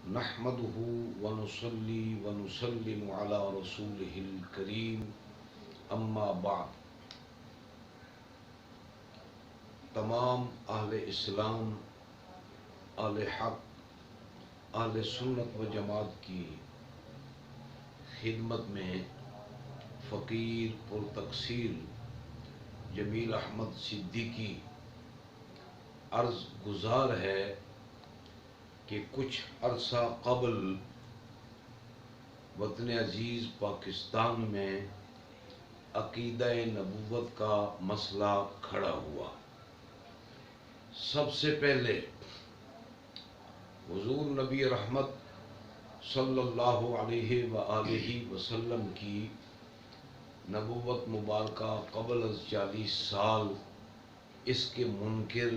نحمده ونصلي ونسلم على رسوله الكريم اما بعد۔ تمام اہل اسلام، اہل حق، اہل سنت و جماعت کی خدمت میں فقیر پر تقصیر جمیل احمد صدیقی عرض گزار ہے کہ کچھ عرصہ قبل وطن عزیز پاکستان میں عقیدہ نبوت کا مسئلہ کھڑا ہوا۔ سب سے پہلے حضور نبی رحمت صلی اللہ علیہ وآلہ وسلم کی نبوت مبارکہ قبل از 40 سال اس کے منکر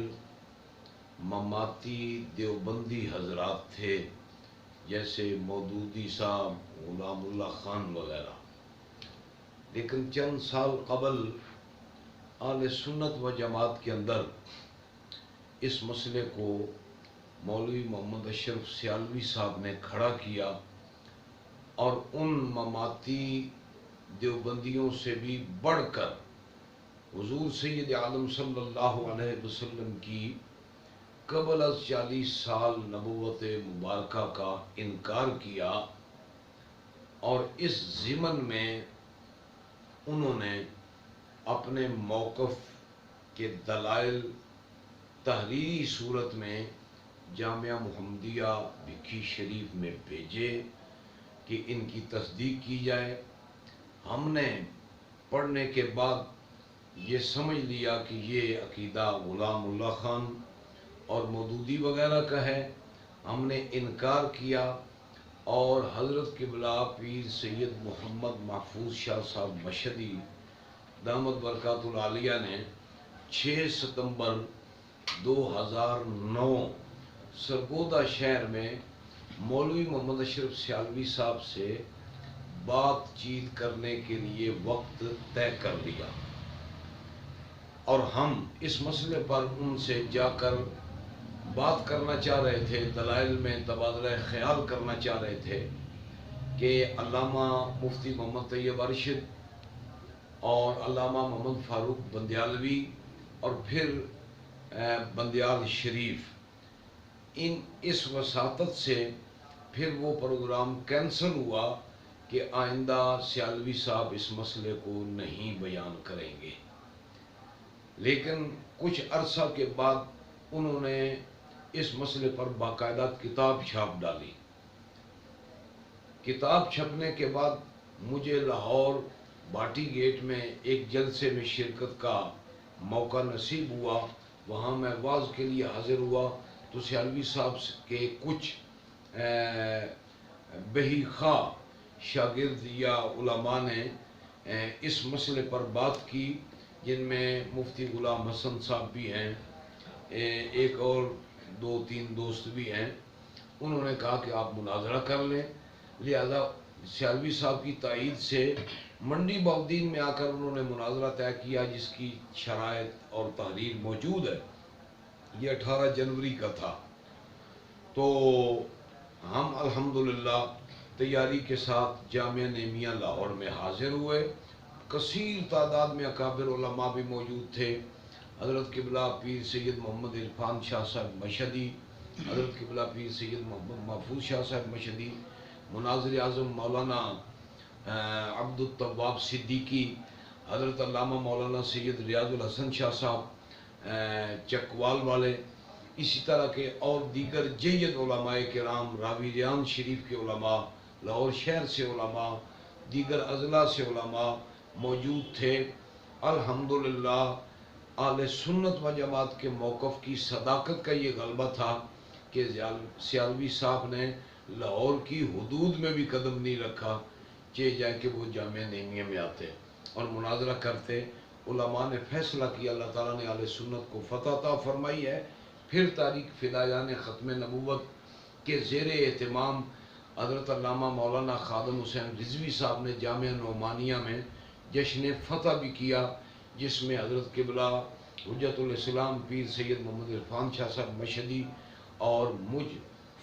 مماتی دیوبندی حضرات تھے، جیسے مودودی صاحب، غلام اللہ خان وغیرہ۔ لیکن چند سال قبل اہل سنت و جماعت کے اندر اس مسئلے کو مولوی محمد اشرف سیالوی صاحب نے کھڑا کیا، اور ان مماتی دیوبندیوں سے بھی بڑھ کر حضور سید عالم صلی اللہ علیہ وسلم کی قبل از 40 سال نبوت مبارکہ کا انکار کیا، اور اس ضمن میں انہوں نے اپنے موقف کے دلائل تحریری صورت میں جامعہ محمدیہ بھکی شریف میں بھیجے کہ ان کی تصدیق کی جائے۔ ہم نے پڑھنے کے بعد یہ سمجھ لیا کہ یہ عقیدہ غلام اللہ خان اور مودودی وغیرہ کا ہے۔ ہم نے انکار کیا، اور حضرت قبلہ پیر سید محمد محفوظ شاہ صاحب مشہدی دامت برکات العالیہ نے 6 ستمبر 2009 سرگودا شہر میں مولوی محمد اشرف سیالوی صاحب سے بات چیت کرنے کے لیے وقت طے کر لیا، اور ہم اس مسئلے پر ان سے جا کر بات کرنا چاہ رہے تھے، دلائل میں تبادلہ خیال کرنا چاہ رہے تھے کہ علامہ مفتی محمد طیب ارشد اور علامہ محمد فاروق بندیالوی اور پھر بندیال شریف، اس وساطت سے پھر وہ پروگرام کینسل ہوا کہ آئندہ سیالوی صاحب اس مسئلے کو نہیں بیان کریں گے۔ لیکن کچھ عرصہ کے بعد انہوں نے اس مسئلے پر باقاعدہ کتاب چھاپ ڈالی۔ کتاب چھپنے کے بعد مجھے لاہور بھاٹی گیٹ میں ایک جلسے میں شرکت کا موقع نصیب ہوا۔ وہاں میں واعظ کے لیے حاضر ہوا تو سیالوی صاحب کے کچھ بہی خواہ شاگرد یا علماء نے اس مسئلے پر بات کی، جن میں مفتی غلام حسن صاحب بھی ہیں، ایک اور 2-3 دوست بھی ہیں۔ انہوں نے کہا کہ آپ مناظرہ کر لیں، لہذا سیالوی صاحب کی تائید سے منڈی باؤدین میں آ کر انہوں نے مناظرہ طے کیا، جس کی شرائط اور تحریر موجود ہے۔ یہ 18 جنوری کا تھا۔ تو ہم الحمدللہ تیاری کے ساتھ جامعہ نعمیہ لاہور میں حاضر ہوئے۔ کثیر تعداد میں اکابر علماء بھی موجود تھے۔ حضرت قبلہ پیر سید محمد عرفان شاہ صاحب مشہدی، حضرت قبلہ پیر سید محمد محفوظ شاہ صاحب مشہدی، مناظر اعظم مولانا عبد التواب صدیقی، حضرت علامہ مولانا سید ریاض الحسن شاہ صاحب چکوال والے، اسی طرح کے اور دیگر جید علماء کرام، راوی ریان شریف کے علماء، لاہور شہر سے علماء، دیگر اضلاع سے علماء موجود تھے۔ الحمدللہ اہل سنت و جماعت کے موقف کی صداقت کا یہ غلبہ تھا کہ سیالوی صاحب نے لاہور کی حدود میں بھی قدم نہیں رکھا، چاہے جائے کہ وہ جامعہ نعمیہ میں آتے اور مناظرہ کرتے۔ علماء نے فیصلہ کیا، اللہ تعالیٰ نے اہل سنت کو فتح عطا فرمائی ہے۔ پھر تاریخ فدایان ختم نبوت کے زیر اہتمام حضرت علامہ مولانا خادم حسین رضوی صاحب نے جامعہ نعمانیہ میں جشن فتح بھی کیا، جس میں حضرت قبلہ حجت الاسلام پیر سید محمد عرفان شاہ صاحب مشہدی اور مجھ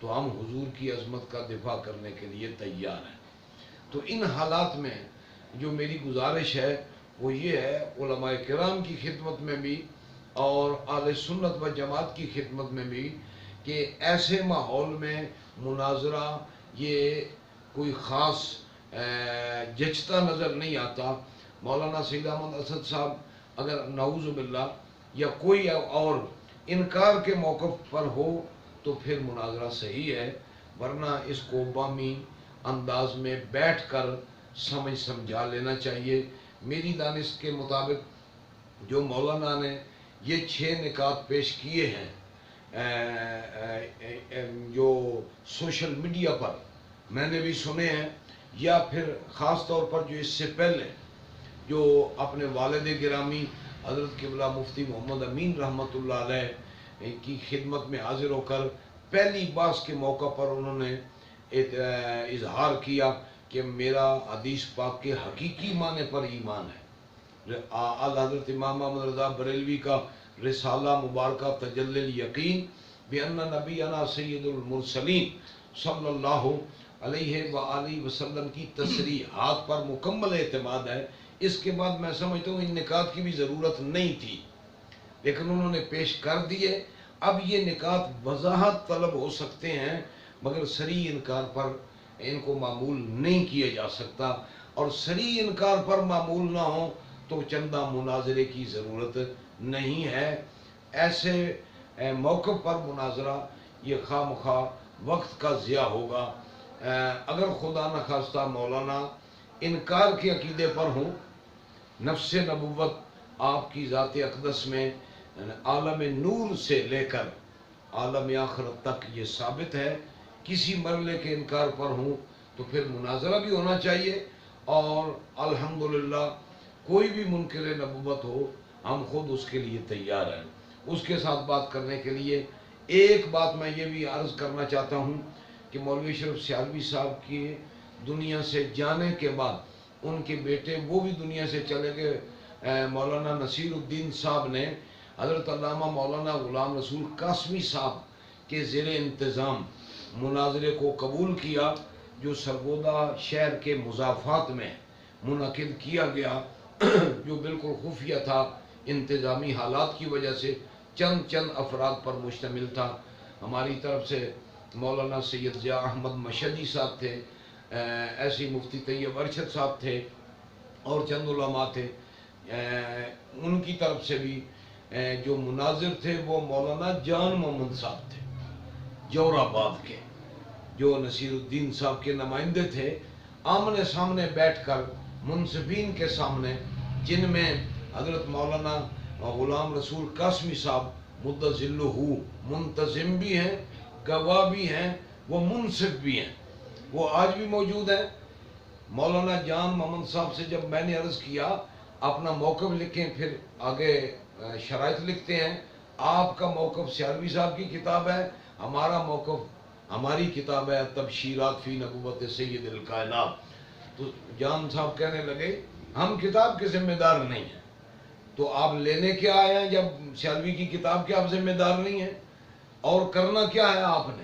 تو ہم حضور کی عظمت کا دفاع کرنے کے لیے تیار ہیں۔ تو ان حالات میں جو میری گزارش ہے وہ یہ ہے، علماء کرام کی خدمت میں بھی اور اہل سنت و جماعت کی خدمت میں بھی، کہ ایسے ماحول میں مناظرہ یہ کوئی خاص جچتا نظر نہیں آتا۔ مولانا سید احمد اسد صاحب اگر نعوذ باللہ یا کوئی اور انکار کے موقف پر ہو تو پھر مناظرہ صحیح ہے، ورنہ اس کو بامی انداز میں بیٹھ کر سمجھا لینا چاہیے۔ میری دانش کے مطابق جو مولانا نے یہ 6 نکات پیش کیے ہیں جو سوشل میڈیا پر میں نے بھی سنے ہیں، یا پھر خاص طور پر جو اس سے پہلے جو اپنے والد گرامی حضرت قبلہ مفتی محمد امین رحمۃ اللہ علیہ کی خدمت میں حاضر ہو کر پہلی باس کے موقع پر انہوں نے اظہار کیا کہ میرا حدیث پاک کے حقیقی معنی پر ایمان ہے۔ حضرت امام محمد رضا بریلوی کا رسالہ مبارکہ تجلی الیقین بأن نبینا سید المرسلین صلی اللہ علیہ وآلہ وسلم کی تصریحات پر مکمل اعتماد ہے۔ اس کے بعد میں سمجھتا ہوں ان نکات کی بھی ضرورت نہیں تھی، لیکن انہوں نے پیش کر دیے۔ اب یہ نکات وضاحت طلب ہو سکتے ہیں، مگر صریح انکار پر ان کو معمول نہیں کیا جا سکتا، اور صریح انکار پر معمول نہ ہو تو چندہ مناظرے کی ضرورت نہیں ہے۔ ایسے موقف پر مناظرہ یہ خواہ مخواہ وقت کا ضیاع ہوگا۔ اگر خدا نخواستہ مولانا انکار کے عقیدے پر ہوں، نفس نبوت آپ کی ذات اقدس میں عالم نور سے لے کر عالم آخرت تک یہ ثابت ہے، کسی مرحلے کے انکار پر ہوں تو پھر مناظرہ بھی ہونا چاہیے، اور الحمدللہ کوئی بھی منکر نبوت ہو ہم خود اس کے لیے تیار ہیں اس کے ساتھ بات کرنے کے لیے۔ ایک بات میں یہ بھی عرض کرنا چاہتا ہوں کہ مولوی شریف سیالوی صاحب کی دنیا سے جانے کے بعد ان کے بیٹے وہ بھی دنیا سے چلے گئے، مولانا نصیر الدین صاحب نے حضرت علامہ مولانا غلام رسول قاسمی صاحب کے زیر انتظام مناظرے کو قبول کیا، جو سرگودا شہر کے مضافات میں منعقد کیا گیا، جو بالکل خفیہ تھا، انتظامی حالات کی وجہ سے چند افراد پر مشتمل تھا۔ ہماری طرف سے مولانا سید ضیاء احمد مشہدی صاحب تھے، ایسی مفتی طیب ارشد صاحب تھے، اور چند علماء تھے۔ ان کی طرف سے بھی جو مناظر تھے وہ مولانا جان محمد صاحب تھے جور آباد کے، جو نصیر الدین صاحب کے نمائندے تھے۔ آمنے سامنے بیٹھ کر منصفین کے سامنے، جن میں حضرت مولانا غلام رسول قاسمی صاحب مدۃ ذلہ منتظم بھی ہیں، گواہ بھی ہیں، وہ منصف بھی ہیں، وہ آج بھی موجود ہیں۔ مولانا جان محمد صاحب سے جب میں نے عرض کیا اپنا موقف لکھیں، پھر آگے شرائط لکھتے ہیں، آپ کا موقف سیالوی صاحب کی کتاب ہے، ہمارا موقف ہماری کتاب ہے تبشیرات فی نبوت سید الکائنات۔ تو جان صاحب کہنے لگے ہم کتاب کے ذمہ دار نہیں ہیں، تو آپ لینے کیا آئے ہیں جب سیالوی کی کتاب کے آپ ذمہ دار نہیں ہیں، اور کرنا کیا ہے آپ نے؟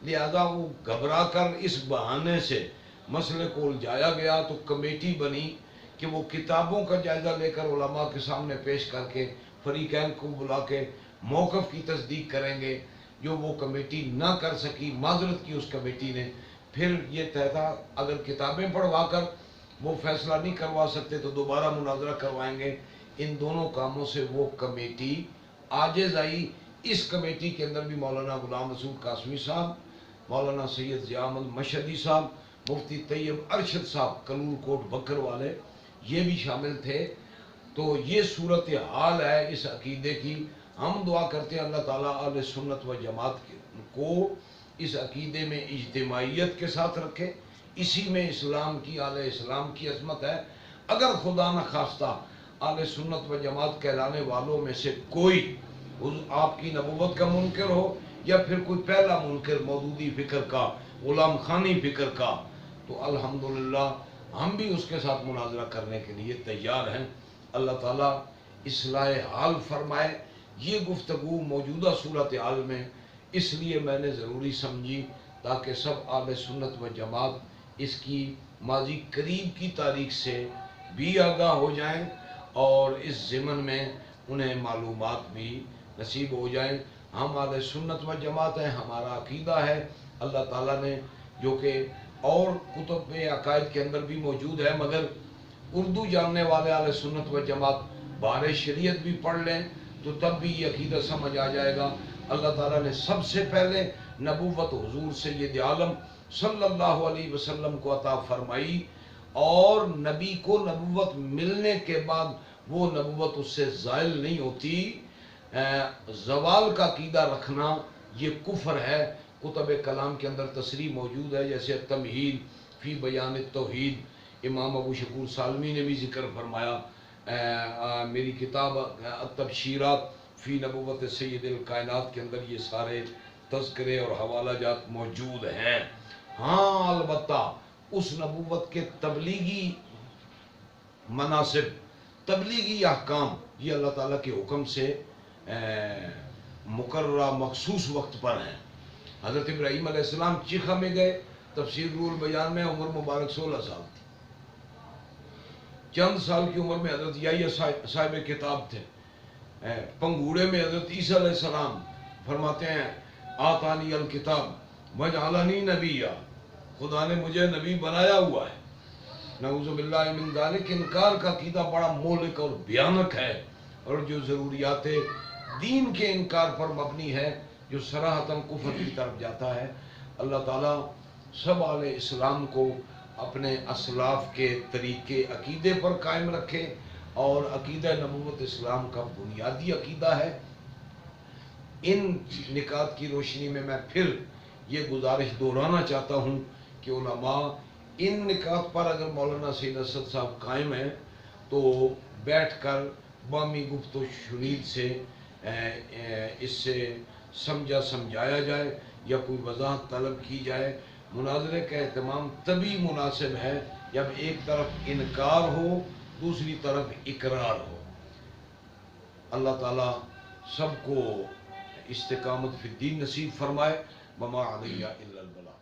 لہذا وہ گھبرا کر اس بہانے سے مسئلے کو الجھایا گیا، تو کمیٹی بنی کہ وہ کتابوں کا جائزہ لے کر علماء کے سامنے پیش کر کے فریقین کو بلا کے موقف کی تصدیق کریں گے۔ جو وہ کمیٹی نہ کر سکی، معذرت کی اس کمیٹی نے، پھر یہ طے تھا اگر کتابیں پڑھوا کر وہ فیصلہ نہیں کروا سکتے تو دوبارہ مناظرہ کروائیں گے۔ ان دونوں کاموں سے وہ کمیٹی عاجز آئی۔ اس کمیٹی کے اندر بھی مولانا غلام رسول قاسمی صاحب، مولانا سید ضیاء احمد مشہدی صاحب، مفتی طیب ارشد صاحب کلور کوٹ بکر والے، یہ بھی شامل تھے۔ تو یہ صورتحال ہے اس عقیدے کی۔ ہم دعا کرتے ہیں اللہ تعالیٰ اہل سنت و جماعت کو اس عقیدے میں اجتماعیت کے ساتھ رکھے، اسی میں اسلام کی، اہل اسلام کی عظمت ہے۔ اگر خدا نخواستہ اہل سنت و جماعت کہلانے والوں میں سے کوئی آپ کی نبوت کا منکر ہو، یا پھر کوئی پہلا منکر مودودی فکر کا، غلام خانی فکر کا، تو الحمدللہ ہم بھی اس کے ساتھ مناظرہ کرنے کے لیے تیار ہیں۔ اللہ تعالیٰ اصلاح حال فرمائے۔ یہ گفتگو موجودہ صورتحال میں اس لیے میں نے ضروری سمجھی تاکہ سب اہل سنت و جماعت اس کی ماضی قریب کی تاریخ سے بھی آگاہ ہو جائیں اور اس ضمن میں انہیں معلومات بھی نصیب ہو جائیں۔ ہم اہل سنت و جماعت ہیں، ہمارا عقیدہ ہے، اللہ تعالیٰ نے جو کہ اور کتب میں عقائد کے اندر بھی موجود ہے، مگر اردو جاننے والے اہل سنت و جماعت بارے شریعت بھی پڑھ لیں تو تب بھی یہ عقیدہ سمجھ آ جائے گا۔ اللہ تعالیٰ نے سب سے پہلے نبوت حضور سید عالم صلی اللہ علیہ وسلم کو عطا فرمائی، اور نبی کو نبوت ملنے کے بعد وہ نبوت اس سے زائل نہیں ہوتی۔ زوال کا عقیدہ رکھنا یہ کفر ہے۔ کتب کلام کے اندر تصریح موجود ہے، جیسے تمہید فی بیان التوحید، امام ابو شکور سالمی نے بھی ذکر فرمایا۔ میری کتاب التبشیرات فی نبوت سید الکائنات کے اندر یہ سارے تذکرے اور حوالہ جات موجود ہیں۔ ہاں البتہ اس نبوت کے تبلیغی مناسب، تبلیغی احکام یہ اللہ تعالیٰ کے حکم سے مقررہ مخصوص وقت پر ہیں۔ حضرت ابراہیم علیہ السلام چیخا میں گئے، تفسیر روح البیان میں عمر مبارک 16 سال تھی۔ چند سال کی عمر میں حضرت یحییٰ صاحب کتاب تھے۔ پنگوڑے میں حضرت عیسیٰ علیہ السلام فرماتے ہیں آتانی الکتاب وجعلنی نبیّا، خدا نے مجھے نبی بنایا ہوا ہے۔ نعوذ باللہ من ذالک، انکار کا عقیدہ بڑا مہلک اور بھیانک ہے، اور جو ضروریات دین کے انکار پر مبنی ہے، جو صراحتاً کفر کی طرف جاتا ہے۔ اللہ تعالیٰ سب اہل اسلام کو اپنے اسلاف کے طریقے عقیدے پر قائم رکھے، اور عقیدہ نبوت اسلام کا بنیادی عقیدہ ہے۔ ان نکات کی روشنی میں پھر یہ گزارش دہرانا چاہتا ہوں کہ علماء ان نکات پر اگر مولانا سید اسد صاحب قائم ہیں تو بیٹھ کر بامی گفت و شنید سے اس سے سمجھایا جائے یا کوئی وضاحت طلب کی جائے۔ مناظرے کا اہتمام تبھی مناسب ہے جب ایک طرف انکار ہو، دوسری طرف اقرار ہو۔ اللہ تعالیٰ سب کو استقامت فی الدین نصیب فرمائے۔ وما علیہ الا البلاغ۔